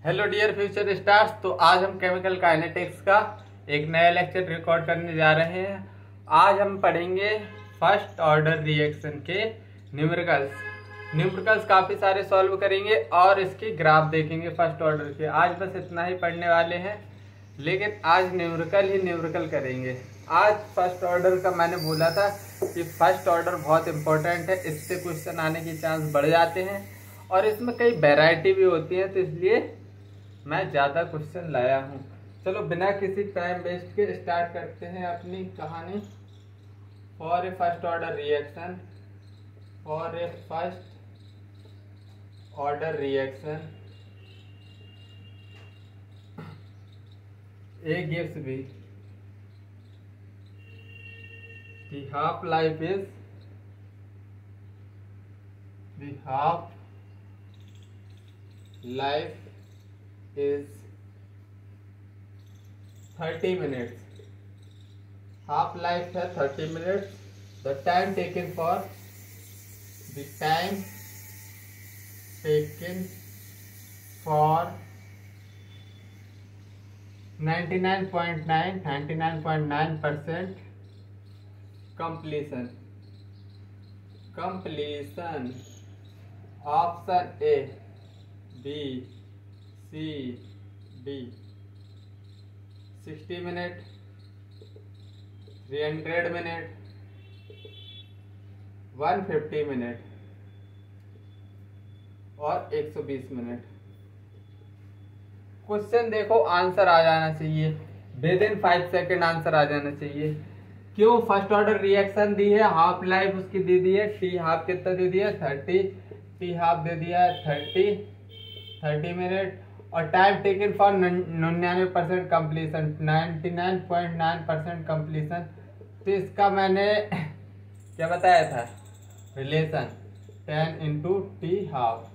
Hello dear future stars. तो आज हम केमिकल काइनेटिक्स का एक नया लेक्चर रिकॉर्ड करने जा रहे हैं। आज हम पढ़ेंगे फर्स्ट ऑर्डर रिएक्शन के न्यूमेरिकल्स काफ़ी सारे सॉल्व करेंगे और इसके ग्राफ देखेंगे फर्स्ट ऑर्डर के। आज बस इतना ही पढ़ने वाले हैं, लेकिन आज न्यूमेरिकल करेंगे। आज फर्स्ट ऑर्डर का मैंने बोला था कि फर्स्ट ऑर्डर बहुत इंपॉर्टेंट है, इससे क्वेश्चन आने के चांस बढ़ जाते हैं और इसमें कई वैरायटी भी होती है, तो इसलिए मैं ज़्यादा क्वेश्चन लाया हूँ। चलो बिना किसी टाइम वेस्ट के स्टार्ट करते हैं अपनी कहानी। For a first order reaction A gives B. The half life is 30 minutes. Half life है 30 minutes. The time taken for 99.9% completion. Option A, B, C, D. 60 minute, 300 minute, 150 minute और 120 minute. Question देखो, answer आ जाना चाहिए with in 5 second. Answer आ जाना चाहिए। क्यों? First order reaction दी है, half life उसकी दे दी है, टी हाफ कितना दे दिया 30, टी हाफ दे दिया 30 मिनट और time taken for 99% completion, 99.9% completion. तो इसका मैंने क्या बताया था रिलेशन 10 इंटू टी हाफ।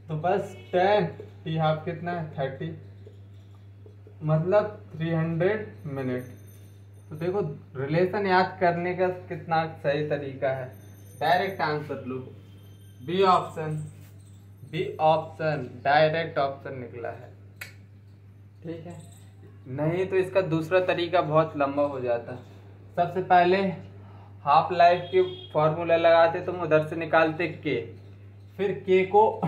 तो बस 10 टी हाफ कितना है 30, मतलब 300 मिनट। तो देखो रिलेशन याद करने का कितना सही तरीका है। डायरेक्ट आंसर लो, बी ऑप्शन डायरेक्ट ऑप्शन निकला है। ठीक है, नहीं तो इसका दूसरा तरीका बहुत लंबा हो जाता। सबसे पहले हाफ लाइफ के फॉर्मूला लगाते, तुम उधर से निकालते के, फिर के को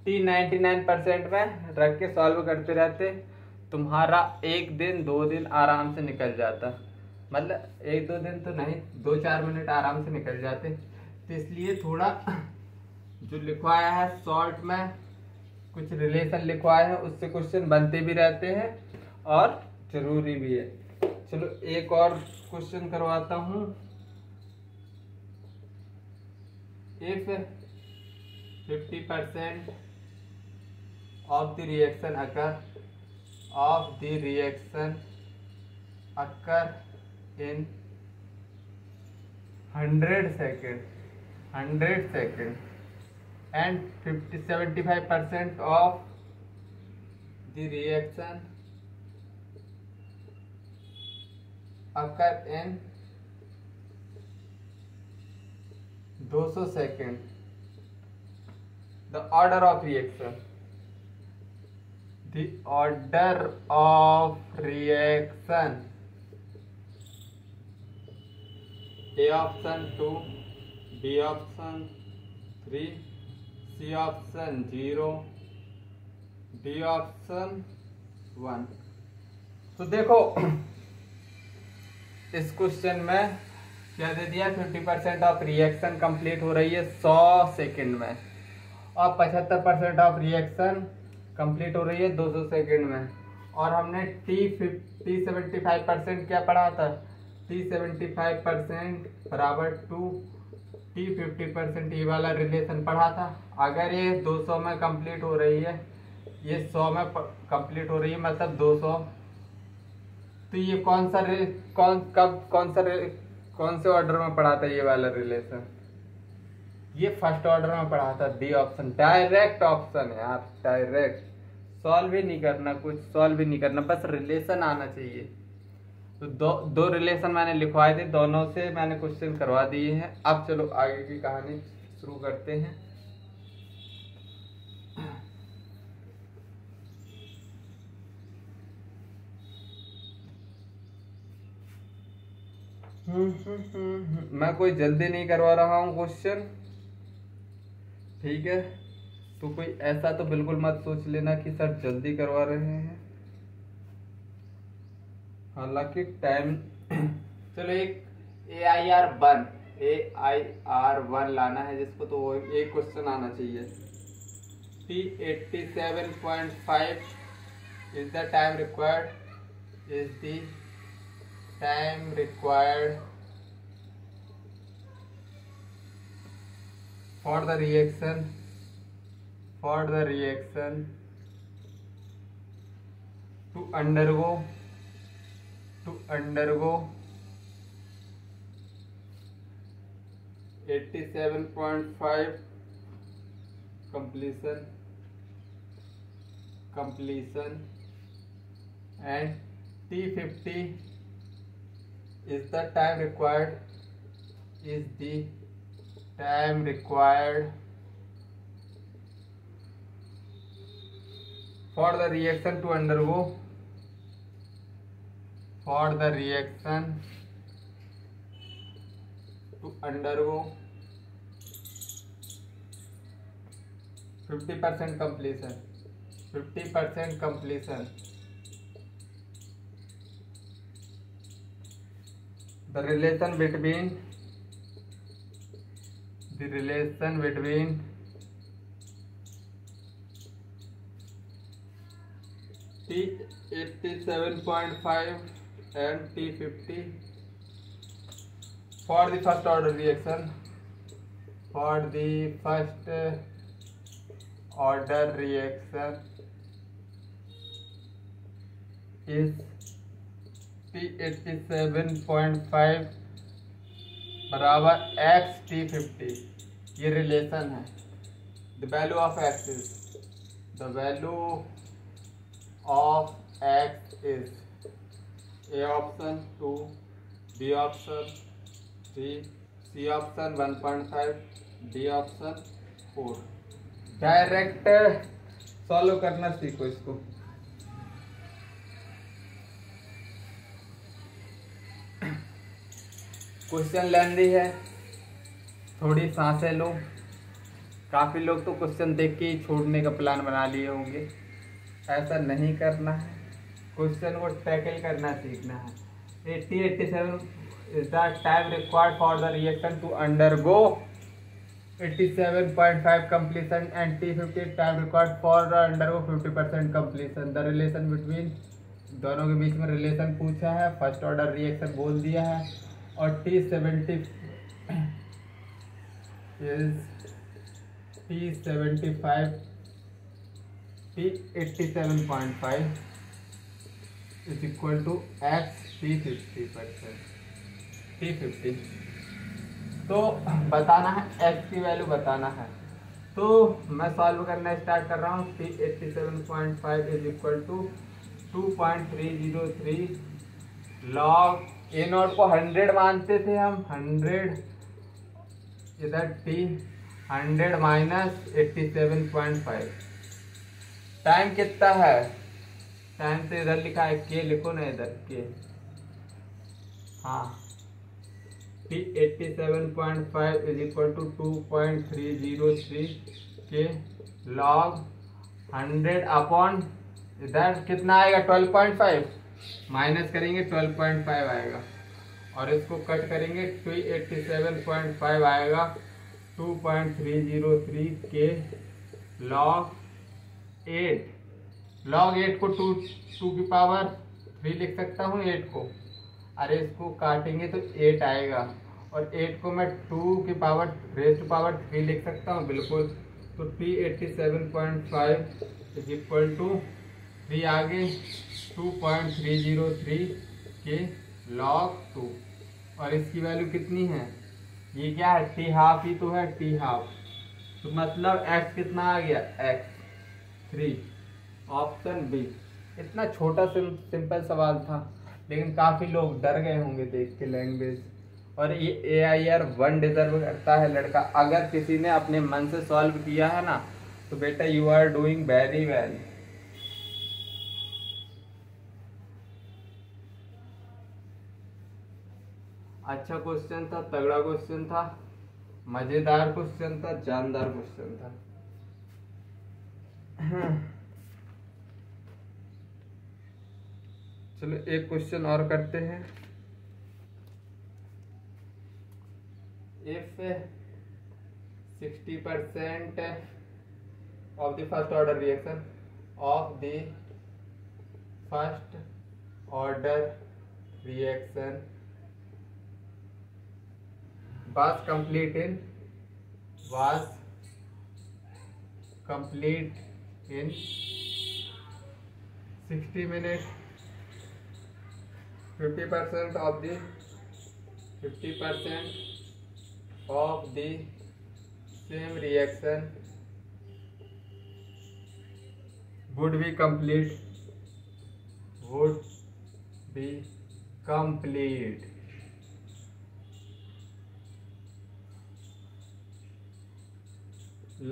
टी 99% में रख के सॉल्व करते रहते, तुम्हारा 1 दिन 2 दिन आराम से निकल जाता। मतलब 1-2 दिन तो नहीं, 2-4 मिनट आराम से निकल जाते। तो इसलिए थोड़ा जो लिखवाया है शॉर्ट में कुछ रिलेशन लिखवाया है, उससे क्वेश्चन बनते भी रहते हैं और जरूरी भी है। चलो एक और क्वेश्चन करवाता हूँ। If 50% of the reaction occur in 100 seconds and 75% of the reaction occur in 200 seconds. The order of reaction. A option 2, B option 3, C option 0, D option 1। तो देखो इस क्वेश्चन में क्या दे दिया, 50% ऑफ रिएक्शन कंप्लीट हो रही है 100 सेकेंड में और 75% ऑफ रिएक्शन कंप्लीट हो रही है 200 सेकेंड में। और हमने टी 75% क्या पढ़ा था, टी 75% बराबर टू टी 50%, ये वाला रिलेशन पढ़ा था। अगर ये 200 में कंप्लीट हो रही है, ये 100 में कंप्लीट हो रही है, मतलब 200, तो ये कौन से ऑर्डर में पढ़ा था ये वाला रिलेशन? ये फर्स्ट ऑर्डर में पढ़ा था, डी ऑप्शन डायरेक्ट ऑप्शन है यार, डायरेक्ट। सॉल्व ही नहीं करना, कुछ सॉल्व ही नहीं करना, बस रिलेशन आना चाहिए। तो दो रिलेशन मैंने लिखवाए थे, दोनों से मैंने क्वेश्चन करवा दिए हैं। अब चलो आगे की कहानी शुरू करते हैं। मैं कोई जल्दी नहीं करवा रहा हूँ क्वेश्चन, ठीक है। तो कोई ऐसा तो बिल्कुल मत सोच लेना कि सर जल्दी करवा रहे हैं, हालांकि टाइम चलो एक AIR1 लाना है जिसको, तो वो एक क्वेश्चन आना चाहिए। T87.5 is the time required for the reaction to undergo 87.5 completion and T50 is the time required for the reaction to undergo 50% completion. The relation between T87.5 and T50 for the first order reaction is T87.5 बराबर x T50, ये relation है। The value of x is A option 2, B option 3, C option 1.5, D option 4। Direct solve करना सीखो इसको। Question लेंदी है, थोड़ी सांसें लो। काफ़ी लोग तो क्वेश्चन देख के ही छोड़ने का प्लान बना लिए होंगे, ऐसा नहीं करना है। क्वेश्चन को टैकल करना सीखना है। 87 is the time required for the reaction to undergo 87.5 completion and T50 time required for the undergo 50% completion। The relation between, दोनों के बीच में रिलेशन पूछा है, फर्स्ट ऑर्डर रिएक्शन बोल दिया है, और T75 T87.5 is equal to x T50। तो बताना है x की वैल्यू बताना है। तो मैं सॉल्व करना स्टार्ट कर रहा हूँ। T87.5 is equal to 2.303 log A not को 100 मानते थे हम, 100 इधर T 100 माइनस 87.5। टाइम कितना है? टाइम तो इधर लिखा है, के लिखो ना इधर के। हाँ, T87.5 इज इक्वल टू 2.303 के लॉग 100 अपॉन इधर कितना आएगा 12.5, माइनस करेंगे 12.5 आएगा, और इसको कट करेंगे 287.5 आएगा 2.303 के लॉग 8 को 2 की पावर 3 लिख सकता हूँ 8 को। अरे इसको काटेंगे तो 8 आएगा, और 8 को मैं 2 की पावर रेज़ टू पावर 3 लिख सकता हूँ बिल्कुल। तो T87.5 इज इक्वल टू 3 आगे 2.303 के लॉग 2, और इसकी वैल्यू कितनी है? ये क्या है? T हाफ ही तो है, T हाफ। तो मतलब x कितना आ गया? x 3, option B. इतना छोटा सिंपल सवाल था, लेकिन काफ़ी लोग डर गए होंगे देख के लैंग्वेज। और ये AIR1 डिजर्व करता है लड़का। अगर किसी ने अपने मन से सॉल्व किया है ना, तो बेटा you are doing very well. अच्छा क्वेश्चन था, तगड़ा क्वेश्चन था, मजेदार क्वेश्चन था, जानदार क्वेश्चन था। चलो एक क्वेश्चन और करते हैं। If 60% of the first order reaction of the first order reaction was complete in 60 minutes, 50% of the same reaction would be complete.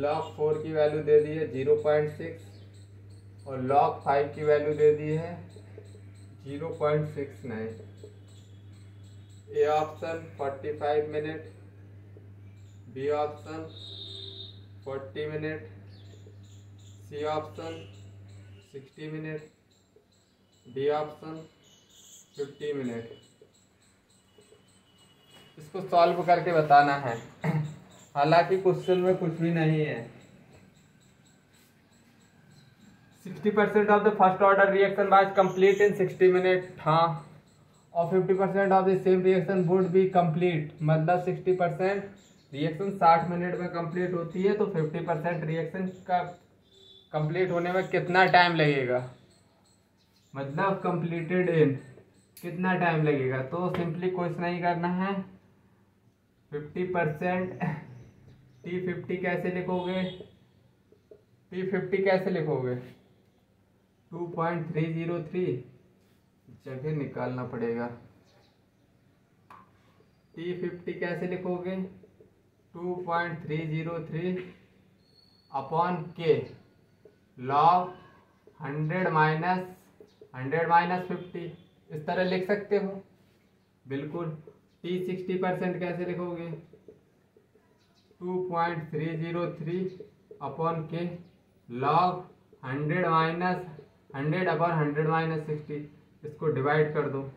log 4 की वैल्यू दे दी है 0.6 और log 5 की वैल्यू दे दी है 0.69। A option 45 minute, B option 40 minute, C option 60 minute, D option 50 minute. इसको solve करके बताना है। हालांकि क्वेश्चन में कुछ भी नहीं है। 60% of the first order reaction was complete in 60 minute, हाँ, और 50% of the same reaction would be complete, मतलब 60% रिएक्शन 60 मिनट में कंप्लीट होती है, तो 50% रिएक्शन का कंप्लीट होने में कितना टाइम लगेगा, मतलब कंप्लीटेड इन कितना टाइम लगेगा। तो सिंपली कुछ नहीं करना है, 50% T50 कैसे लिखोगे, T50 कैसे लिखोगे, 2.303 जगह निकालना पड़ेगा। T50 कैसे लिखोगे, 2.303 अपॉन के लॉग 100 माइनस 50, इस तरह लिख सकते हो बिल्कुल। T60% कैसे लिखोगे, 2.303 अपॉन के लॉग 100 अपॉन 100 माइनस 60, इसको डिवाइड कर दो,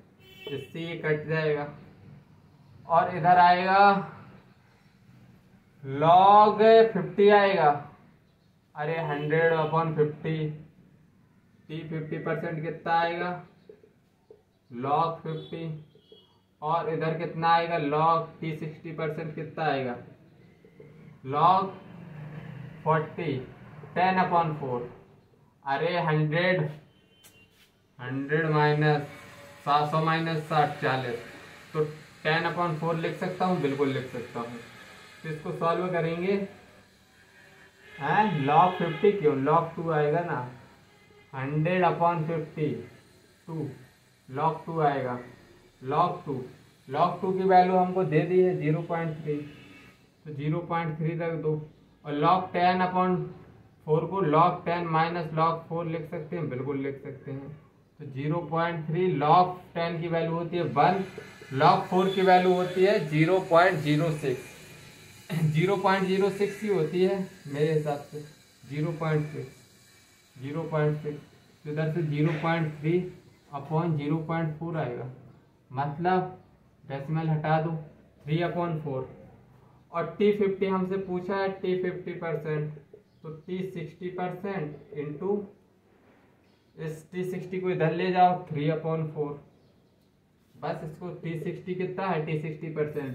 इससे ये कट जाएगा और इधर आएगा लॉग 50 आएगा। अरे 100 अपॉन 50, T50% कितना आएगा, लॉग 50, और इधर कितना आएगा, लॉग T60% कितना आएगा, लॉग 40, 10 अपॉन 4। अरे 100 माइनस 700 माइनस 60, 40, तो 10 अपॉन 4 लिख सकता हूँ, बिल्कुल लिख सकता हूँ। तो इसको सॉल्व करेंगे, हैं, लॉग 50 क्यों, लॉग 2 आएगा ना, 100 अपॉन 50 2, लॉग 2 आएगा, लॉग 2 की वैल्यू हमको दे दी है 0.3, तो 0.3 रख दो, और लॉग 10 अपॉन 4 को लॉग 10 माइनस लॉग 4 लिख सकते हैं, बिल्कुल लिख सकते हैं। तो 0.3, लॉग 10 की वैल्यू होती है 1, लॉग 4 की वैल्यू होती है 0.06, 0.06 ही होती है मेरे हिसाब से, 0.6, इधर से 0.3 अपॉन 0.4 आएगा, मतलब डेसिमल हटा दो, 3 अपॉन 4, और T50 हमसे पूछा है T50%, तो T60% इंटू इस T60 को इधर ले जाओ, 3 अपॉन 4, बस इसको T60 कितना है, T60%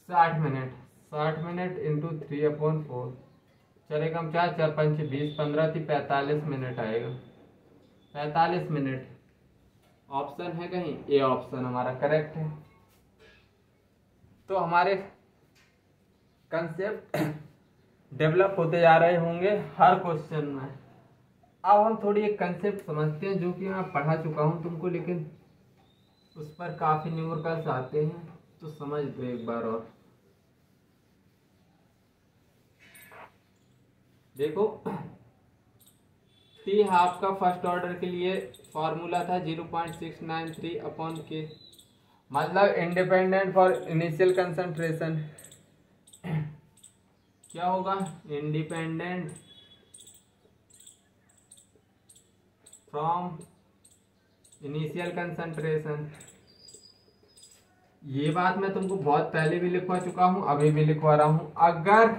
60 मिनट इंटू 3 अपॉन 4, चलेगा हम 4 4 5 20 15 थी 45 मिनट आएगा, 45 मिनट। ऑप्शन है कहीं, ए ऑप्शन हमारा करेक्ट है। तो हमारे कंसेप्ट डेवलप होते जा रहे होंगे हर क्वेश्चन में। अब हम थोड़ी एक कंसेप्ट समझते हैं जो कि मैं पढ़ा चुका हूं तुमको, लेकिन उस पर काफी न्यूमेरिकल्स आते हैं, तो समझ दो एक बार और। देखो, टी हाफ का फर्स्ट ऑर्डर के लिए फॉर्मूला था 0.693 अपॉन के, मतलब इंडिपेंडेंट फॉर इनिशियल कंसंट्रेशन क्या होगा, इंडिपेंडेंट फ्रॉम इनिशियल कंसंट्रेशन। ये बात मैं तुमको बहुत पहले भी लिखवा चुका हूं, अभी भी लिखवा रहा हूं। अगर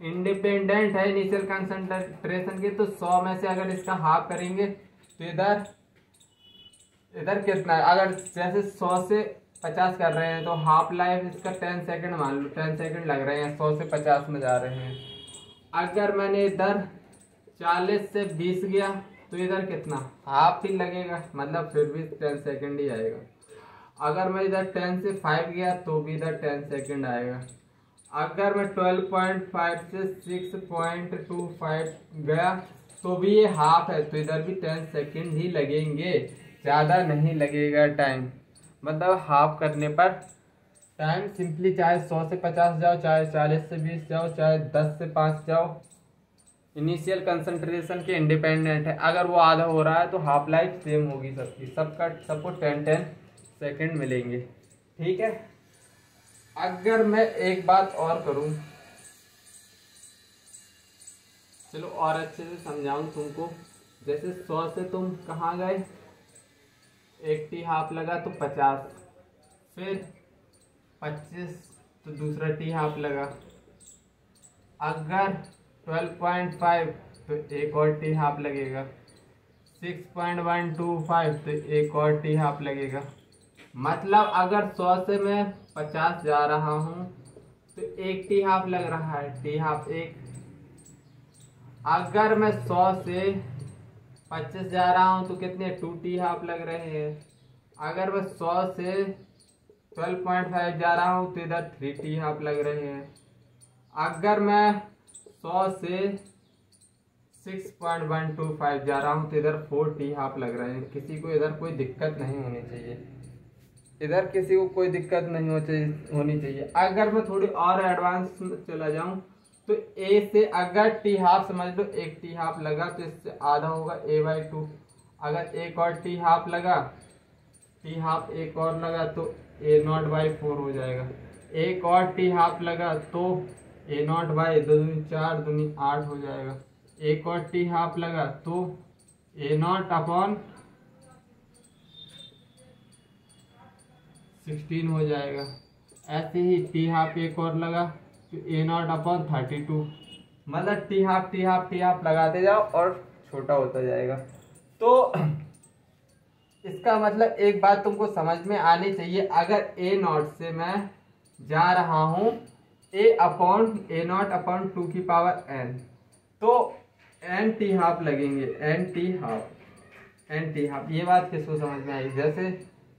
इंडिपेंडेंट है इनिशियल कंसंट्रेशन की तो 100 में से अगर इसका हाफ करेंगे तो इधर इधर कितना है, अगर जैसे 100 से 50 कर रहे हैं तो हाफ लाइफ इसका 10 सेकंड मान लो, 10 सेकंड लग रहे हैं, 100 से 50 में जा रहे हैं। अगर मैंने इधर 40 से 20 गया तो इधर कितना, हाफ ही लगेगा, मतलब फिर भी 10 सेकंड ही आएगा। अगर मैं इधर 10 से 5 गया तो भी इधर 10 सेकंड आएगा। अगर मैं 12.5 से 6.25 गया तो भी ये हाफ है, तो इधर भी 10 सेकंड ही लगेंगे, ज़्यादा नहीं लगेगा टाइम। मतलब हाफ करने पर टाइम सिंपली चाहे 100 से 50 जाओ, चाहे 40 से 20 जाओ, चाहे 10 से 5 जाओ, इनिशियल कंसंट्रेशन के इंडिपेंडेंट है। अगर वो आधा हो रहा है तो हाफ लाइफ सेम होगी सबकी, सबको 10 सेकंड मिलेंगे। ठीक है। अगर मैं एक बात और करूं, चलो और अच्छे से समझाऊं तुमको। जैसे 100 से तुम कहाँ गए, एक टी हाफ लगा तो 50, फिर 25 तो दूसरा टी हाफ लगा। अगर 12.5 तो एक और टी हाफ लगेगा, 6.125 तो एक और टी हाफ लगेगा। मतलब अगर 100 से मैं 50 जा रहा हूँ तो एक टी हाफ लग रहा है, टी हाफ एक। अगर मैं 100 से 25 जा रहा हूँ तो कितने 2 टी हाफ लग रहे हैं। अगर मैं 100 से 12.5 जा रहा हूँ तो इधर 3 टी हाफ लग रहे हैं। अगर मैं 100 से 6.125 जा रहा हूँ तो इधर 4 टी हाफ लग रहे हैं। किसी को इधर कोई दिक्कत नहीं होनी चाहिए, इधर किसी को कोई दिक्कत नहीं होनी चाहिए। अगर मैं थोड़ी और एडवांस में चला जाऊं तो ए से अगर टी हाफ समझ लो, एक टी हाफ लगा तो इससे आधा होगा a/2। अगर एक और टी हाफ लगा, टी हाफ एक और लगा तो a0/4 हो जाएगा। एक और टी हाफ लगा तो a0/2 4 दूनी 8 हो जाएगा। एक और टी हाफ लगा तो a0/16 हो जाएगा। ऐसे ही टी हाफ एक और लगा तो a0/32। मतलब टी हाफ लगाते जाओ और छोटा होता जाएगा। तो इसका मतलब एक बात तुमको समझ में आनी चाहिए, अगर a0 से मैं जा रहा हूँ a/a0/2n तो n टी हाफ लगेंगे, n टी हाफ। ये बात किसको समझ में आई, जैसे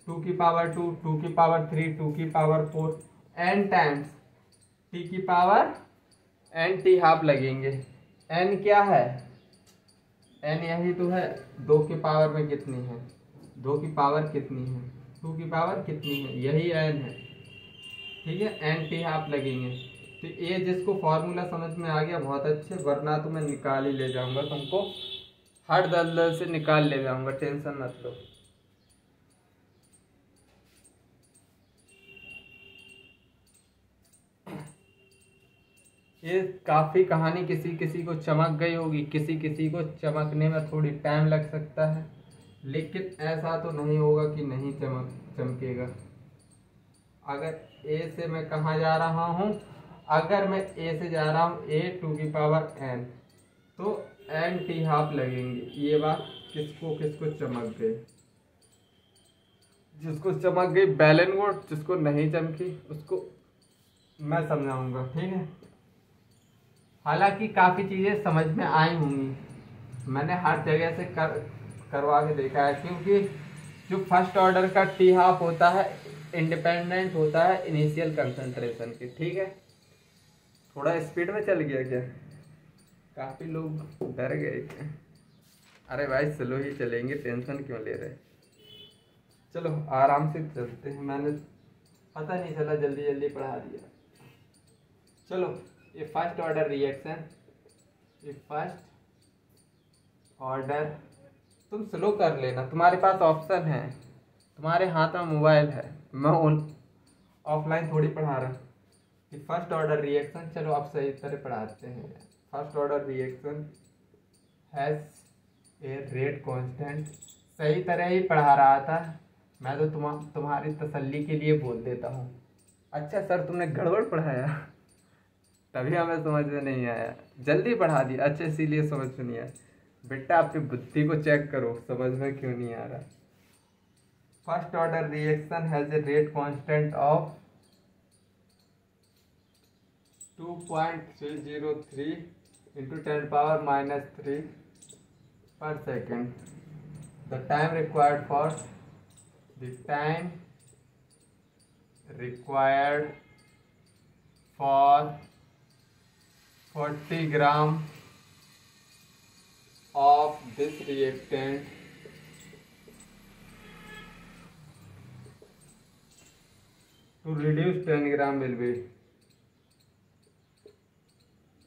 2^2, 2^3, 2^4 n times n T half लगेंगे। n क्या है, n यही तो है, 2 की पावर में कितनी है, 2 की पावर कितनी है, 2 की पावर कितनी है, यही n है। ठीक है, n टी हाफ लगेंगे। तो ये जिसको फॉर्मूला समझ में आ गया बहुत अच्छे, वरना तो मैं निकाल ही ले जाऊंगा, तुमको हर दलदल से निकाल ले जाऊंगा, टेंशन मत लो। ये काफी कहानी किसी किसी को चमक गई होगी, किसी किसी को चमकने में थोड़ी टाइम लग सकता है, लेकिन ऐसा तो नहीं होगा कि नहीं चमकेगा। अगर ए से मैं कहाँ जा रहा हूँ, अगर मैं ए से जा रहा हूँ a⁴n तो n टी हाफ लगेंगे। ये बात किसको किसको चमक गई, जिसको चमक गई बैलेंस बोर्ड, जिसको नहीं चमकी उसको मैं समझाऊंगा। ठीक है, हालांकि काफ़ी चीज़ें समझ में आई होंगी, मैंने हर जगह से करवा के देखा है, क्योंकि जो फर्स्ट ऑर्डर का टी हाफ होता है इंडिपेंडेंट होता है इनिशियल कंसंट्रेशन के। ठीक है, थोड़ा स्पीड में चल गया क्या, काफ़ी लोग डर गए थे। अरे भाई स्लो ही चलेंगे, टेंशन क्यों ले रहे, चलो आराम से चलते हैं। मैंने पता नहीं चला, जल्दी जल्दी पढ़ा दिया। चलो, ये फर्स्ट ऑर्डर रिएक्शन, ये फर्स्ट ऑर्डर तुम स्लो कर लेना, तुम्हारे पास ऑप्शन है, तुम्हारे हाथ में मोबाइल है, मैं ऑफलाइन थोड़ी पढ़ा रहा कि फर्स्ट ऑर्डर रिएक्शन, चलो आप सही तरह पढ़ाते हैं। First order reaction has a rate constant, सही तरह ही पढ़ा रहा था मैं तो, तुम्हारी तसल्ली के लिए बोल देता हूँ। अच्छा सर तुमने गड़बड़ पढ़ाया, तभी हमें समझ में नहीं आया, जल्दी पढ़ा दिया। अच्छा इसीलिए समझ में नहीं आया। बेटा आपकी बुद्धि को चेक करो, समझ में क्यों नहीं आ रहा। First order reaction has a rate constant of 2.303 into 10 power minus 3 per second. The time required for 40 gram of this reactant to reduce 10 gram will be,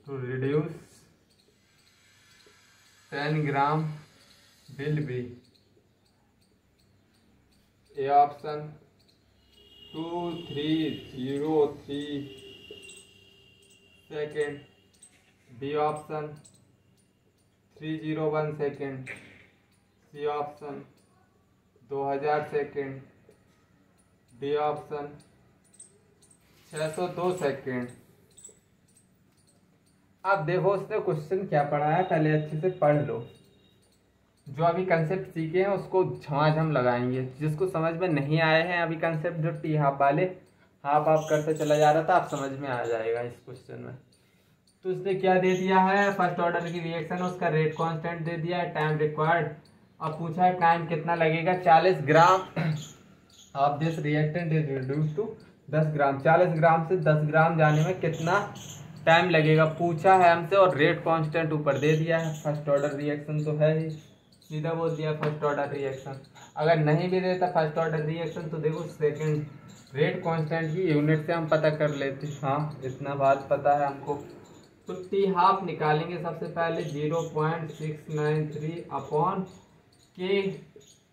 to reduce 10 gram will be A option 2303 second, B option 301 second, C option 2000 second, D option 602 second. अब देखो उसने question क्या पढ़ाया, पहले अच्छे से पढ़ लो। जो अभी कंसेप्ट सीखे हैं उसको झमाझम लगाएंगे, जिसको समझ में नहीं आए हैं अभी कंसेप्ट, जो टी हाफ वाले हाफ हाफ करते चला जा रहा था, आप समझ में आ जाएगा इस क्वेश्चन में। तो उसने क्या दे दिया है, फर्स्ट ऑर्डर की रिएक्शन, उसका रेट कांस्टेंट दे दिया है, टाइम रिक्वायर्ड, अब पूछा है टाइम कितना लगेगा, 40 gram of this reactant is reduce to 10 gram, 40 gram से 10 ग्राम जाने में कितना टाइम लगेगा पूछा है हमसे, और रेट कांस्टेंट ऊपर दे दिया है। फर्स्ट ऑर्डर रिएक्शन तो है ही, सीधा बोल दिया फर्स्ट ऑर्डर रिएक्शन। अगर नहीं भी देता फर्स्ट ऑर्डर रिएक्शन तो देखो सेकंड रेट कांस्टेंट की यूनिट से हम पता कर लेते। हाँ इतना बात पता है हमको। तो टी हाफ निकालेंगे सबसे पहले 0.693 अपॉन के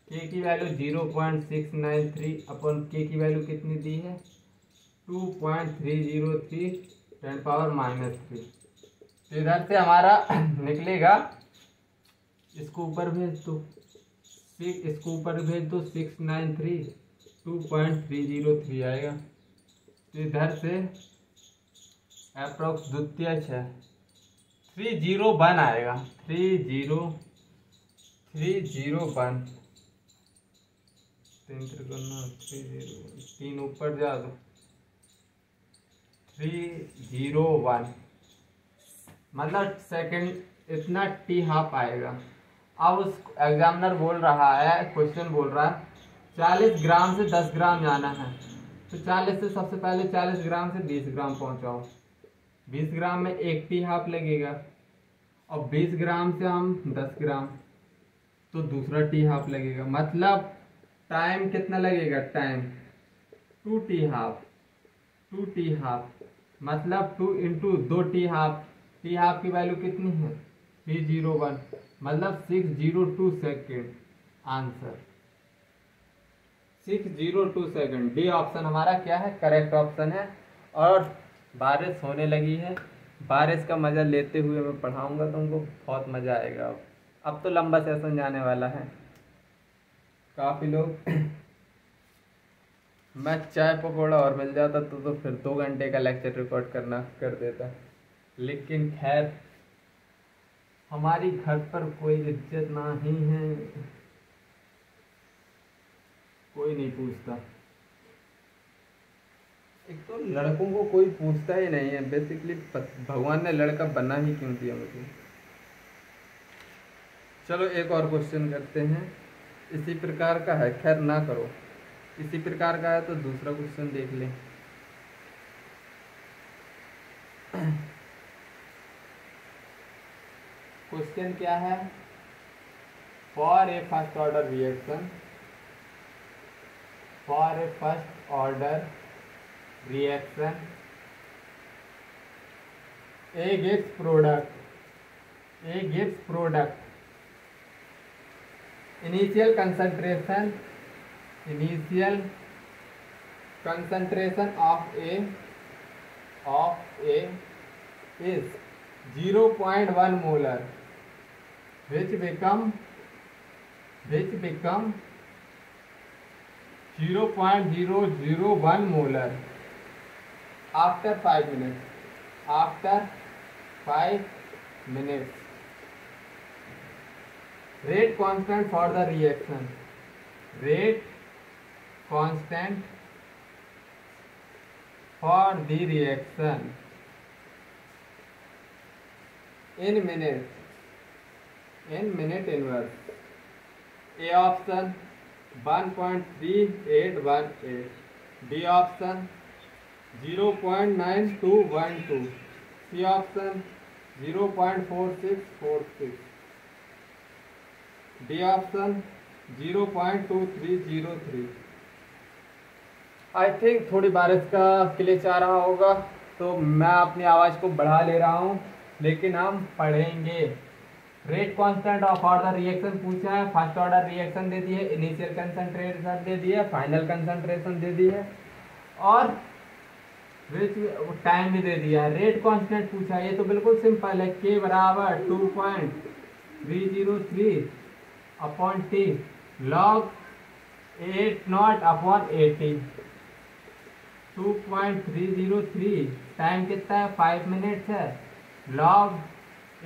की वैल्यू 0.693 अपॉन के की वैल्यू कितनी दी है 2.303 10 पावर -3। तो इधर से हमारा निकलेगा, इसको ऊपर भेज दो, इसको ऊपर भेज दो 693 2.303 आएगा। तो इधर से अप्रोक्स द्वितीय 301 आएगा, 301 3 ऊपर जा दो 301 मतलब सेकंड इतना टी हाफ आएगा। अब उस एग्जामिनर बोल रहा है, क्वेश्चन बोल रहा है 40 ग्राम से 10 ग्राम जाना है, तो 40 से सबसे पहले 40 ग्राम से 20 ग्राम पहुंचाओ, 20 ग्राम में एक टी हाफ लगेगा, और 20 ग्राम से हम 10 ग्राम तो दूसरा टी हाफ लगेगा। मतलब टाइम कितना लगेगा, टाइम 2 टी हाफ मतलब 2 इंटू 2 टी हाफ की वैल्यू कितनी है 301 मतलब 602 second. Answer 602 second. D option हमारा क्या है, करेक्ट ऑप्शन है। और बारिश होने लगी है, बारिश का मज़ा लेते हुए मैं पढ़ाऊंगा तुमको, बहुत मज़ा आएगा। अब तो लंबा सेशन जाने वाला है, काफ़ी लोग मैं चाय पकौड़ा और मिल जाता तो फिर 2 घंटे का लेक्चर रिकॉर्ड करना कर देता, लेकिन खैर हमारी घर पर कोई इज्जत नहीं है, कोई नहीं पूछता। एक तो लड़कों को कोई पूछता ही नहीं है, बेसिकली भगवान ने लड़का बना ही क्यों दिया मुझे। चलो एक और क्वेश्चन करते हैं, इसी प्रकार का है, खैर ना करो, इसी प्रकार का है तो दूसरा क्वेश्चन देख लें। क्वेश्चन क्या है, for a first order reaction, A gives product initial concentration concentration of A is 0.1 molar, which become 0.001 molar after 5 minutes. Rate constant for the reaction. Rate constant for the reaction in minute inverse. A option 1.3818, B option 0.9212, C option 0.4646, D option 0.2303। I think थोड़ी बारिश का clutch आ रहा होगा, तो मैं अपनी आवाज़ को बढ़ा ले रहा हूँ, लेकिन हम पढ़ेंगे। Rate constant of order reaction पूछा है, फर्स्ट ऑर्डर रिएक्शन दे दी है, इनिशियल कंसंट्रेशन दे दी है, फाइनल कंसंट्रेशन दे दी है, और टाइम भी दे दिया है। रेट कांस्टेंट पूछा है, ये तो बिल्कुल सिंपल है, के बराबर 2.303 upon T log 8 not upon 80। 2.303 time कितना है 5 मिनट्स है, लॉग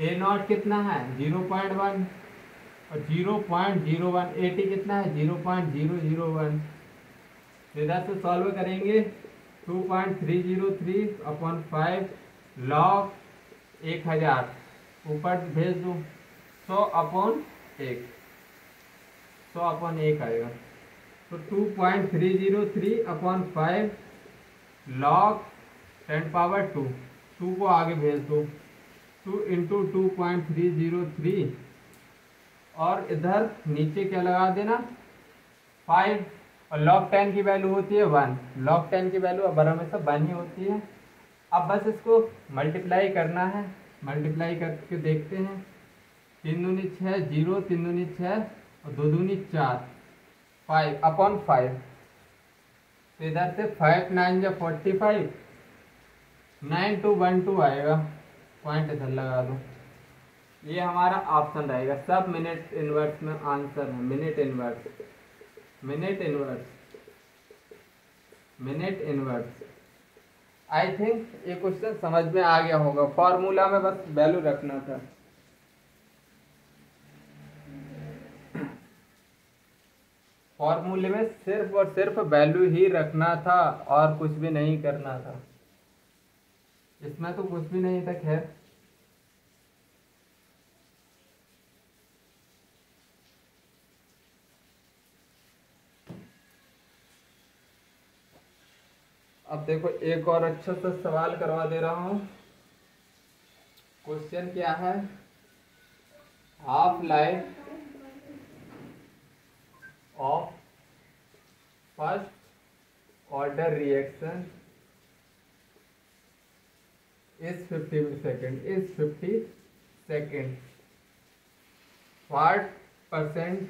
ए नॉट कितना है 0.1 और 0.01, 80 कितना है 0.001। इधर से सॉल्व करेंगे 2.303 अपॉन 5 लॉग 1000 ऊपर भेज दूँ 100 अपॉन 1 आएगा, तो 2.303 अपॉन 5 लॉग 10 पावर 2 को आगे भेज दो, 2 इंटू 2.303 और इधर नीचे क्या लगा देना 5, और log 10 की वैल्यू होती है 1, log 10 की वैल्यू अब हमेशा 1 ही होती है। अब बस इसको मल्टीप्लाई करना है, मल्टीप्लाई करके देखते हैं। 3 दूनी 6 0, 3 दूनी 6 और 2 दूनी 4, 5 अपॉन 5, तो इधर से 5 9 या 45, 9212 आएगा, पॉइंट इधर लगा दो। ये हमारा ऑप्शन रहेगा, सब मिनट इनवर्स में आंसर है, मिनट इनवर्स। आई थिंक ये क्वेश्चन समझ में आ गया होगा, फॉर्मूला में बस वैल्यू रखना था। फॉर्मूले में सिर्फ और सिर्फ वैल्यू ही रखना था और कुछ भी नहीं करना था, इसमें तो कुछ भी नहीं था। खैर अब देखो एक और अच्छा सा सवाल करवा दे रहा हूं। क्वेश्चन क्या है, half life of first order reaction is 50 seconds. What percent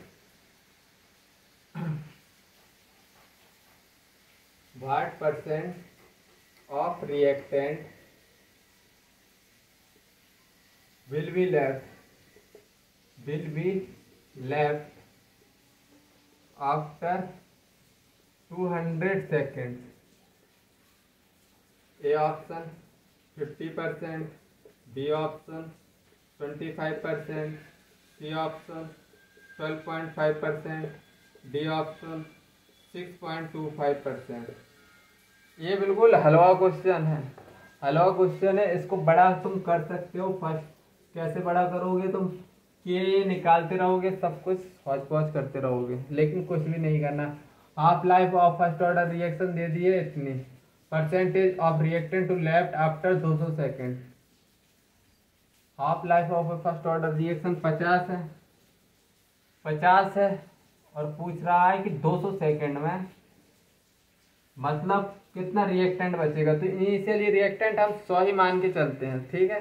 of reactant will be left after 200 seconds? A option 50%, B option 25%, C option 12.5%, D option 6.25%। ये बिल्कुल हलवा क्वेश्चन है, इसको बड़ा तुम कर सकते हो। फर्स्ट कैसे बड़ा करोगे तुम, ये निकालते रहोगे, सब कुछ हौच पौच करते रहोगे, लेकिन कुछ भी नहीं करना। Half life of first order reaction दे दिए इतनी, percentage of reactant to left after 200 second. Half life of first order reaction 50 है और पूछ रहा है कि 200 सेकेंड में, मतलब कितना रिएक्टेंट बचेगा। तो इनिशियली रिएक्टेंट हम 100 ही मान के चलते हैं, ठीक है।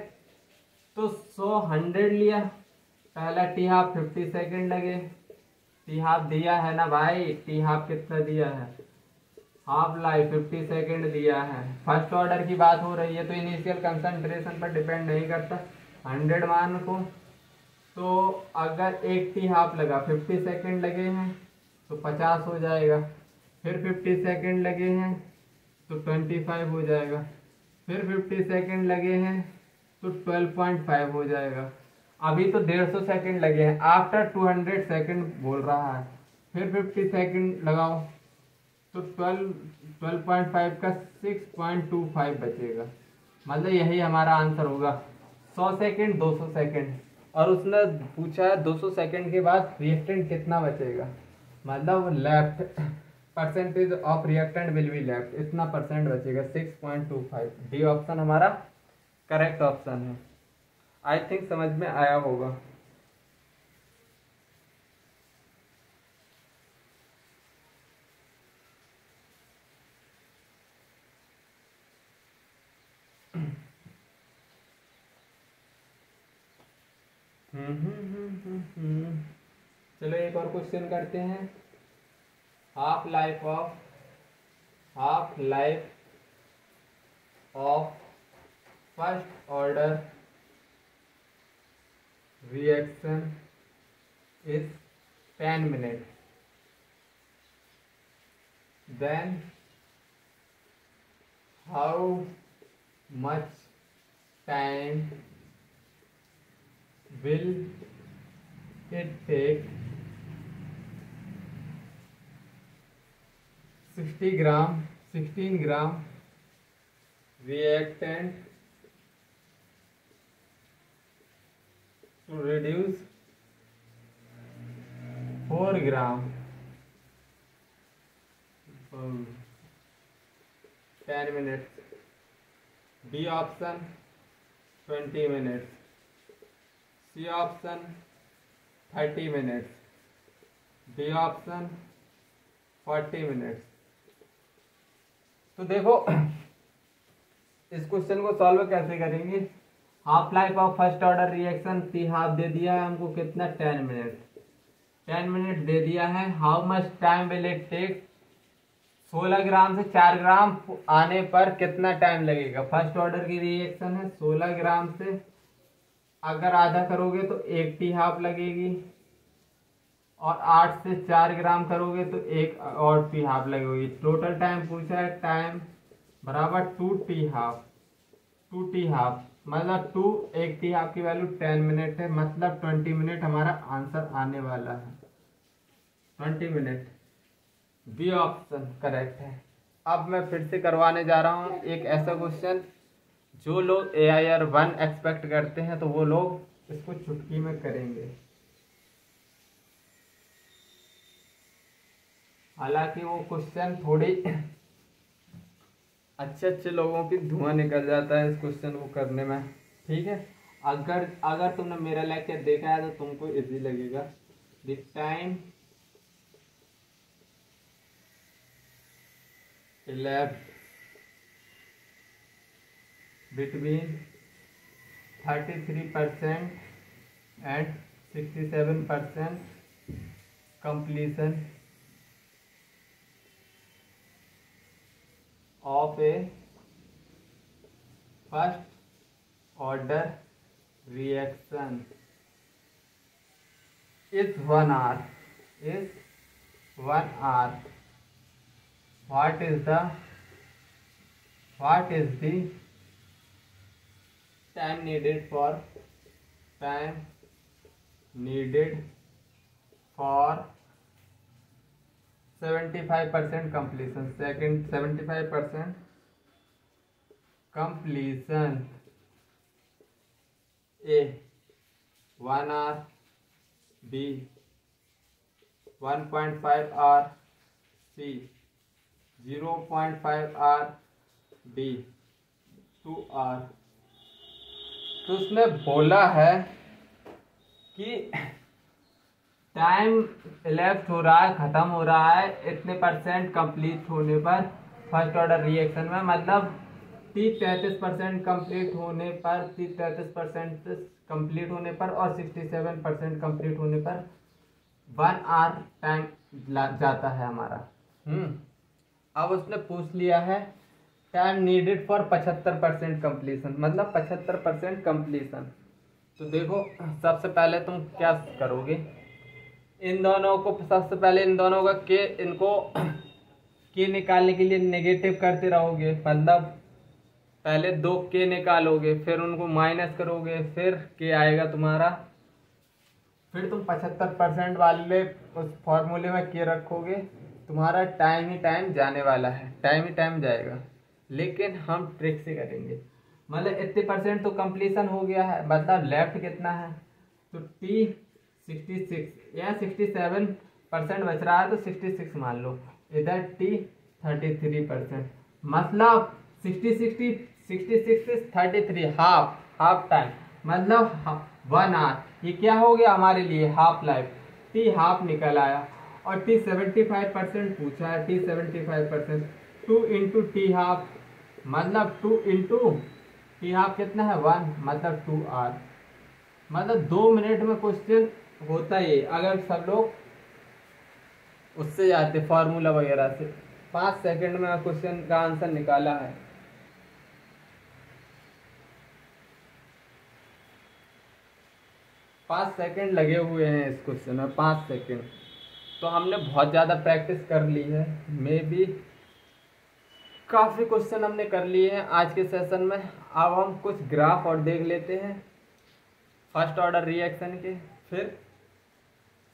तो 100 लिया, पहला टी हाफ 50 सेकेंड लगे, टी हाफ दिया है ना भाई, टी हाफ कितना दिया है, हाफ लाइफ 50 सेकेंड दिया है। फर्स्ट ऑर्डर की बात हो रही है तो इनिशियल कंसंट्रेशन पर डिपेंड नहीं करता। 100 मान को, तो अगर 80 हाफ लगा, 50 सेकेंड लगे हैं तो 50 हो जाएगा। फिर 50 सेकेंड लगे हैं तो 25 हो जाएगा। फिर 50 सेकेंड लगे हैं तो 12.5 हो जाएगा। अभी तो 150 सेकेंड लगे हैं, आफ्टर 200 सेकेंड बोल रहा है। फिर 50 सेकेंड लगाओ तो 12.5 का 6.25 बचेगा। मतलब यही हमारा आंसर होगा। 100 सेकेंड, 200 सेकेंड, और उसने पूछा है 200 सेकेंड के बाद रिएक्टेंट कितना बचेगा, मतलब left percentage of reactant will be left, इतना परसेंट बचेगा 6.25। डी ऑप्शन हमारा करेक्ट ऑप्शन है। आई थिंक समझ में आया होगा। चलो एक और क्वेश्चन करते हैं। Half life of first order reaction is 10 minute, then how much time will it take 16 gram reactant to reduce 4 gram 10 minutes? B option 20 minutes, C option 30 minutes, D option 40 minutes. तो देखो इस question को solve कैसे करेंगे। Half life of first order reaction T half दे दिया है हमको, कितना 10 मिनट, 10 मिनट दे दिया है। How much time will it take, 16 gram से 4 ग्राम आने पर कितना टाइम लगेगा। फर्स्ट ऑर्डर की रिएक्शन है, 16 ग्राम से अगर आधा करोगे तो 80 हाफ लगेगी, और 8 से 4 ग्राम करोगे तो एक और टी हाफ लगेगी। टोटल टाइम पूछा है, टाइम बराबर 2 टी हाफ, मतलब 2 एक टी हाफ की वैल्यू 10 मिनट है, मतलब 20 मिनट हमारा आंसर आने वाला है, 20 मिनट। बी ऑप्शन करेक्ट है। अब मैं फिर से करवाने जा रहा हूँ एक ऐसा क्वेश्चन जो लोग AIR 1 एक्सपेक्ट करते हैं तो वो लोग इसको चुटकी में करेंगे। हालांकि वो क्वेश्चन थोड़ी अच्छे लोगों की धुआं निकल जाता है इस क्वेश्चन को करने में, ठीक है। अगर तुमने मेरा लेक्चर देखा है तो तुमको इजी लगेगा। The time elapsed between 33% and 67% completion of a first order reaction is 1 hour. What is the time needed for 75% completion? Second, 75% completion. A 1 hour, B 1.5 hour, C 0.5 hour, D 2 hour। तो उसने बोला है कि time ellipse हो रहा है, खत्म हो रहा है इतने % कंप्लीट होने पर फर्स्ट ऑर्डर रिएक्शन में, मतलब 33% कंप्लीट होने पर, 33% कंप्लीट होने पर और 67% कंप्लीट होने पर 1 आवर टाइम जाता है हमारा। अब उसने पूछ लिया है टाइम नीडेड फॉर 75% कंप्लीशन, मतलब 75% कंप्लीशन। तो देखो सबसे पहले तुम क्या करोगे, इन दोनों को सबसे पहले इन दोनों का के इनको के निकालने के लिए नेगेटिव करते रहोगे, मतलब पहले 2 के निकालोगे, फिर उनको माइनस करोगे, फिर के आएगा तुम्हारा, फिर तुम 75% वाले उस फॉर्मूले में के रखोगे, तुम्हारा टाइम ही टाइम जाने वाला है, टाइम ही टाइम जाएगा। लेकिन हम ट्रिक से करेंगे, मतलब 80% तो कंप्लीशन हो गया है, मतलब लेफ्ट कितना है, तो टी 66 या 67% बच रहा है, तो 66 मान लो, इधर टी 33%, मतलब 66 हाफ टाइम, मतलब 1 आवर। ये क्या हो गया हमारे लिए, हाफ लाइफ, टी हाफ निकल आया। और टी 75% पूछा है, टी 75%, 2 इंटू टी हाफ, मतलब 2 इंटू टी हाफ कितना है 1, मतलब 2 आवर, मतलब 2 मिनट में क्वेश्चन होता ही। अगर सब लोग उससे जाते फॉर्मूला वगैरह से, 5 सेकंड में क्वेश्चन का आंसर निकाला है। पाँच सेकंड लगे हुए हैं इस क्वेश्चन में, 5 सेकंड। तो हमने बहुत ज़्यादा प्रैक्टिस कर ली है, मे बी काफ़ी क्वेश्चन हमने कर लिए हैं आज के सेशन में। अब हम कुछ ग्राफ और देख लेते हैं फर्स्ट ऑर्डर रिएक्शन के, फिर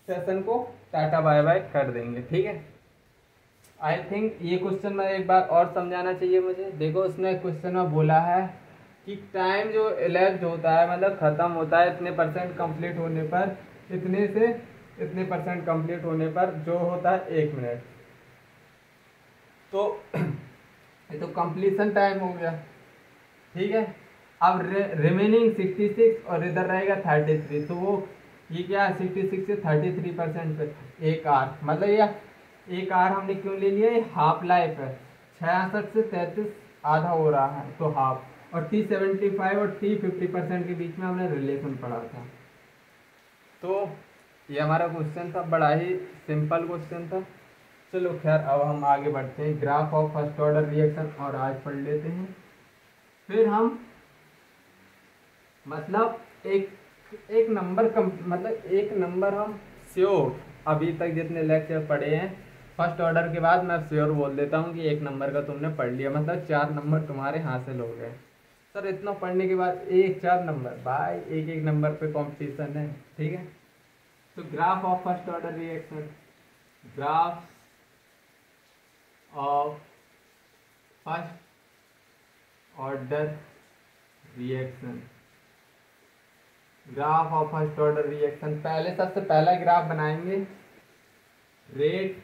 सेशन को टाटा बाय बाय कर देंगे, ठीक है। आई थिंक ये क्वेश्चन में एक बार और समझाना चाहिए मुझे। देखो उसने क्वेश्चन में बोला है कि टाइम जो इलेप्स होता है, मतलब ख़त्म होता है इतने परसेंट कंप्लीट होने पर, इतने से इतने परसेंट कंप्लीट होने पर, जो होता है 1 मिनट। तो ये तो कंप्लीशन टाइम हो गया, ठीक है। अब रिमेनिंग 66 और इधर रहेगा 33, तो वो ये क्या है 66 से 33% पे 1 आवर, मतलब ये 1 आवर हमने क्यों ले लिया, ये हाफ लाइफ है, 66 से 33 आधा हो रहा है, तो हाफ। और टी 75 और टी 50% के बीच में हमने रिलेशन पढ़ा था। तो ये हमारा क्वेश्चन था, बड़ा ही सिंपल क्वेश्चन था। चलो खैर अब हम आगे बढ़ते हैं, graph of first order reaction और आज पढ़ लेते हैं। फिर हम मतलब एक नंबर कम, मतलब एक नंबर हम श्योर, अभी तक जितने लेक्चर पढ़े हैं फर्स्ट ऑर्डर के बाद मैं श्योर बोल देता हूँ कि 1 नंबर का तुमने पढ़ लिया, मतलब 4 नंबर तुम्हारे हासिल हो गए। सर इतना पढ़ने के बाद 4 नंबर, भाई एक नंबर पे कंपटीशन है, ठीक है। तो graph of first order reaction, graph of first order reaction, graph of first order reaction. पहले सबसे पहला ग्राफ बनाएंगे, रेट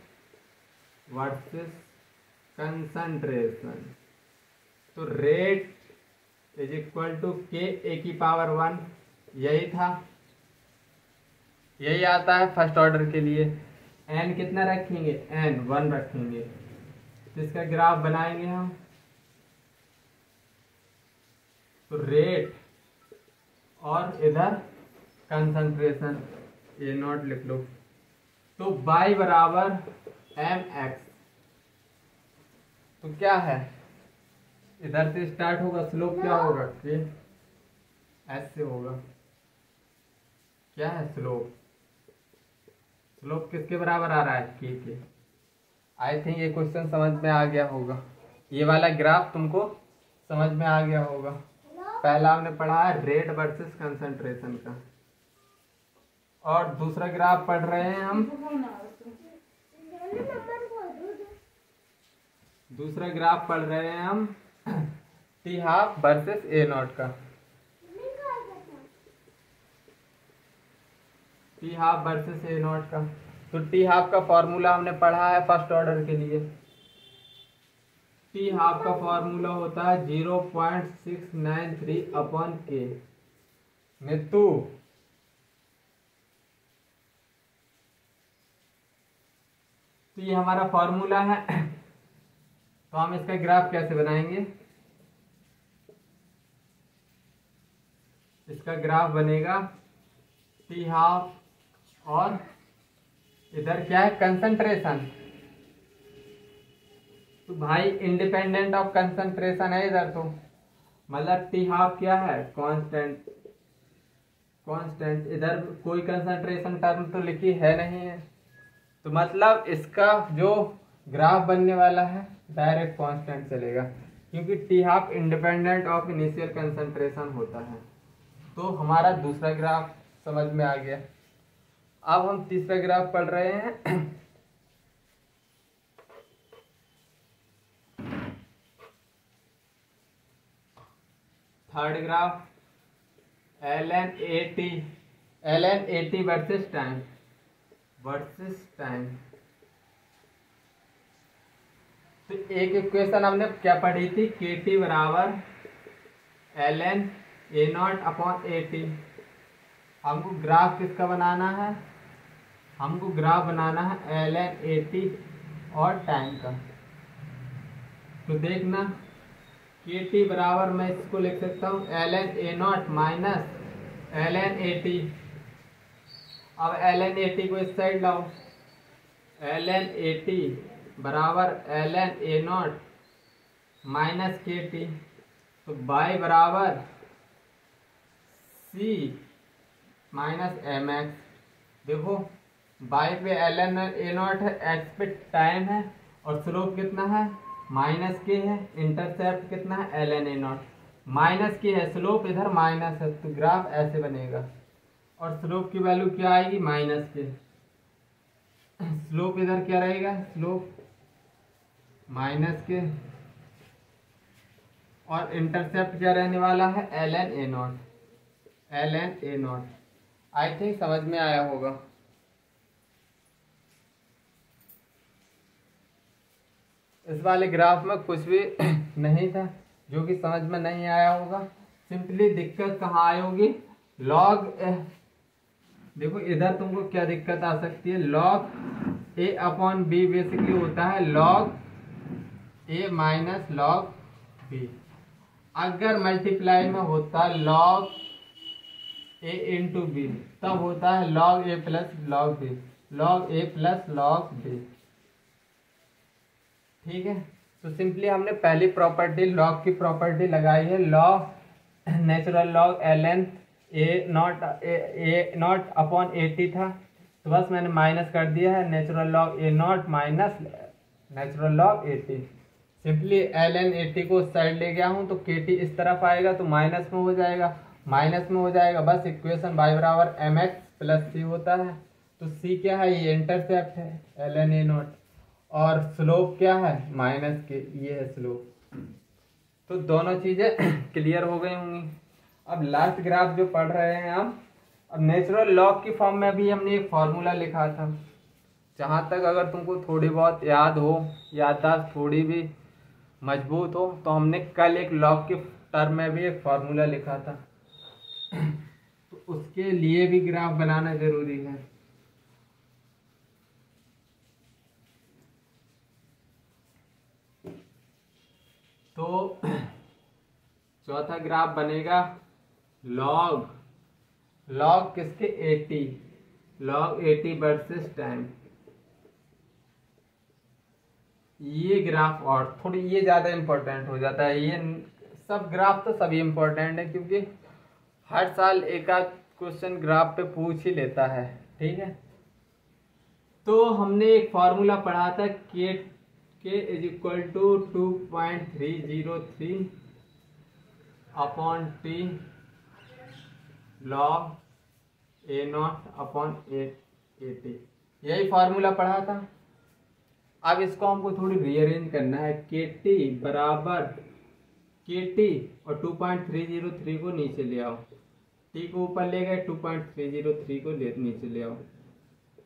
वर्सेस कंसंट्रेशन। तो रेट इज इक्वल टू के ए की पावर 1, यही था, यही आता है फर्स्ट ऑर्डर के लिए। एन कितना रखेंगे, एन 1 रखेंगे, जिसका ग्राफ बनाएंगे हम। तो रेट और इधर कंसंट्रेशन, ये नोट लिख लो। तो y बराबर mx, तो क्या है, इधर से स्टार्ट होगा, स्लोप क्या होगा, के एस से होगा। क्या है स्लोप, स्लोप किसके बराबर आ रहा है, के। आई थिंक ये क्वेश्चन समझ में आ गया होगा, ये वाला ग्राफ तुमको समझ में आ गया होगा। पहला हमने पढ़ा है रेट वर्सेस कंसंट्रेशन का, और दूसरा ग्राफ पढ़ रहे हैं हम, दूसरा ग्राफ पढ़ रहे हैं हम T half versus A naught का, T half versus A naught का। तो टी हाफ का फॉर्मूला हमने पढ़ा है फर्स्ट ऑर्डर के लिए, टी हाफ का फॉर्मूला होता है 0.693 अपॉन के। नितू तो ये हमारा फॉर्मूला है। तो हम इसका ग्राफ कैसे बनाएंगे, इसका ग्राफ बनेगा टी हाफ और इधर क्या है कंसंट्रेशन, तो तो भाई इंडिपेंडेंट ऑफ कंसंट्रेशन है इधर, तो मतलब टी हाफ क्या है, कांस्टेंट। कांस्टेंट इधर कोई कंसंट्रेशन टर्म तो लिखी है नहीं है, तो मतलब इसका जो ग्राफ बनने वाला है डायरेक्ट कांस्टेंट चलेगा, क्योंकि T half independent of initial concentration होता है। तो हमारा दूसरा ग्राफ समझ में आ गया। अब हम तीसरा ग्राफ पढ़ रहे हैं। Third graph L N A T versus time. तो एक इक्वेशन हमने क्या पढ़ी थी, के टी बराबर L N A naught upon A T. हमको ग्राफ किसका बनाना है, हमको ग्राफ बनाना है एल एन ए टी और टाइम का। तो देखना के टी बराबर मैं इसको लिख सकता हूँ L N A naught minus L N A T. अब एल एन ए टी को इस साइड लाओ, एल एन ए टी बराबर L N A naught minus K T. तो बाई बराबर सी माइनस एम एक्स। देखो बाई पे L N A naught है, एक्स पे टाइम है, और स्लोप कितना है माइनस के है, इंटरसेप्ट कितना है L N A naught minus K है, स्लोप इधर माइनस है, तो ग्राफ ऐसे बनेगा। और स्लोप की वैल्यू क्या आएगी माइनस के, स्लोप इधर क्या रहेगा, स्लोप माइनस के, और इंटरसेप्ट क्या रहने वाला है L N A naught, L N A naught. I think समझ में आया होगा। इस वाले ग्राफ में कुछ भी नहीं था जो कि समझ में नहीं आया होगा। सिंपली दिक्कत कहाँ आई होगी, लॉग देखो इधर तुमको क्या दिक्कत आ सकती है, log A upon B basically होता है लॉग ए माइनस लॉग बी। अगर मल्टीप्लाई में होता लॉग ए इंटू बी, तब होता है लॉग ए प्लस लॉग बी, लॉग ए प्लस लॉग बी। ठीक है, तो सिंपली हमने पहली प्रॉपर्टी लॉग की प्रॉपर्टी लगाई है, log natural log L N A naught upon A T था, तो बस मैंने माइनस कर दिया है natural log A naught minus natural log A T. Simply L N A T को उस साइड ले गया हूँ, तो के टी इस तरफ आएगा तो माइनस में हो जाएगा, माइनस में हो जाएगा। बस इक्वेशन y बराबर एम एक्स प्लस सी होता है। तो सी क्या है, ये इंटरसेप्ट है एल एन ए नॉट, और स्लोप क्या है माइनस के, ये है स्लोप। तो दोनों चीजें क्लियर हो गई होंगी। अब लास्ट ग्राफ जो पढ़ रहे हैं हम, अब नेचुरल लॉग की फॉर्म में भी हमने एक फॉर्मूला लिखा था। जहाँ तक अगर तुमको थोड़ी बहुत याद हो, याददाश्त थोड़ी भी मजबूत हो, तो हमने कल एक लॉग के टर्म में भी एक फॉर्मूला लिखा था। तो उसके लिए भी ग्राफ बनाना जरूरी है। तो चौथा ग्राफ बनेगा लॉग किसके 80, लॉग 80 वर्सेस टाइम। ये ग्राफ और थोड़ी ये ज्यादा इंपॉर्टेंट हो जाता है। ये सब ग्राफ तो सभी इंपॉर्टेंट है, क्योंकि हर साल एक आध क्वेश्चन ग्राफ पे पूछ ही लेता है। ठीक है, तो हमने एक फॉर्मूला पढ़ा था K is equal to 2.303 upon T log A naught upon A T, यही फॉर्मूला पढ़ा था। अब इसको हमको थोड़ी रीअरेंज करना है। के टी बराबर के टी और 2.303 को नीचे ले आओ, टी को ऊपर ले गए, 2.303 को नीचे ले आओ,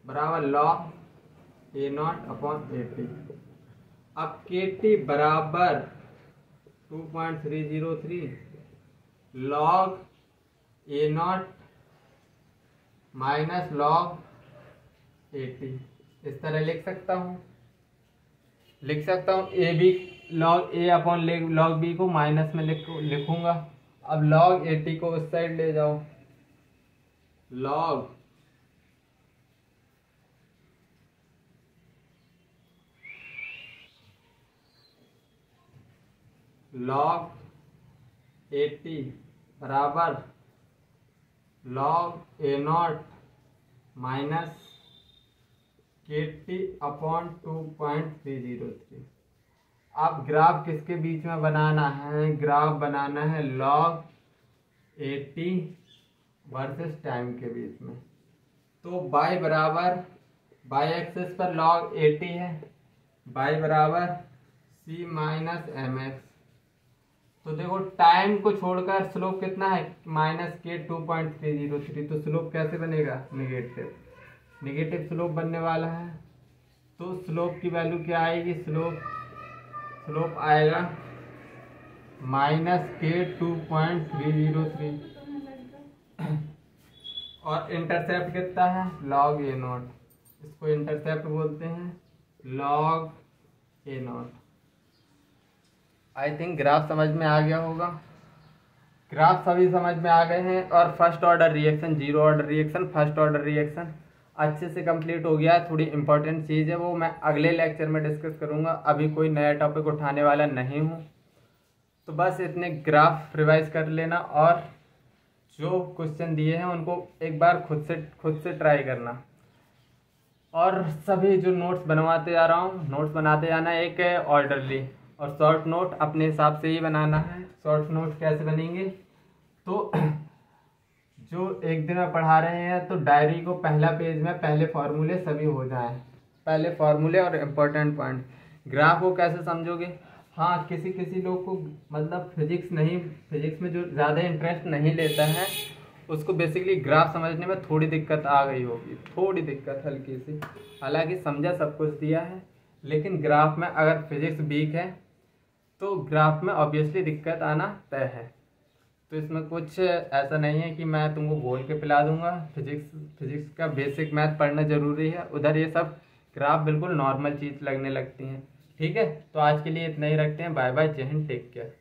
बराबर log A naught upon A T. अब के टी बराबर 2.303 log A naught minus log A T, इस तरह लिख सकता हूँ। A B log A upon log B को माइनस में लिखूंगा। अब लॉग ए टी को उस साइड ले जाओ, लॉग log 80 बराबर log a0 minus KT upon 2.303। अब ग्राफ किसके बीच में बनाना है? ग्राफ बनाना है log 80 वर्सेस टाइम के बीच में। तो y बराबर y एक्सिस पर log 80 है, y बराबर c माइनस एम एक्स। तो देखो टाइम को छोड़कर स्लोप कितना है? माइनस के 2.303। तो स्लोप कैसे बनेगा? नेगेटिव। नेगेटिव स्लोप बनने वाला है। तो स्लोप की वैल्यू क्या आएगी? स्लोप आएगा माइनस के 2.303 और इंटरसेप्ट कितना है? log a0। इसको इंटरसेप्ट बोलते हैं, log a0। I think graph समझ में आ गया होगा। ग्राफ सभी समझ में आ गए हैं। और first order reaction, zero order reaction, first order reaction अच्छे से कंप्लीट हो गया है। थोड़ी इंपॉर्टेंट चीज़ है, वो मैं अगले लेक्चर में डिस्कस करूँगा। अभी कोई नया टॉपिक उठाने वाला नहीं हूँ। तो बस इतने ग्राफ रिवाइज कर लेना और जो क्वेश्चन दिए हैं उनको एक बार खुद से ट्राई करना। और सभी जो नोट्स बनवाते जा रहा हूँ, नोट्स बनाते जाना एक ऑर्डरली, और शॉर्ट नोट अपने हिसाब से ही बनाना है। शॉर्ट नोट कैसे बनेंगे? तो जो एक दिन में पढ़ा रहे हैं तो डायरी को पहला पेज में पहले फार्मूले सभी हो जाएं, पहले फार्मूले और इम्पोर्टेंट पॉइंट। ग्राफ को कैसे समझोगे? हाँ, किसी लोग को मतलब फिजिक्स में जो ज़्यादा इंटरेस्ट नहीं लेता है उसको बेसिकली ग्राफ समझने में थोड़ी दिक्कत आ गई होगी, थोड़ी दिक्कत हल्की सी। हालांकि समझा सब कुछ दिया है, लेकिन ग्राफ में अगर फिजिक्स वीक है तो ग्राफ में ऑब्वियसली दिक्कत आना तय है। तो इसमें कुछ ऐसा नहीं है कि मैं तुमको बोल के पिला दूंगा। फिजिक्स का बेसिक मैथ पढ़ना ज़रूरी है, उधर ये सब ग्राफ बिल्कुल नॉर्मल चीज़ लगने लगती हैं। ठीक है, तो आज के लिए इतना ही रखते हैं। बाय बाय, जय हिंद, टेक केयर।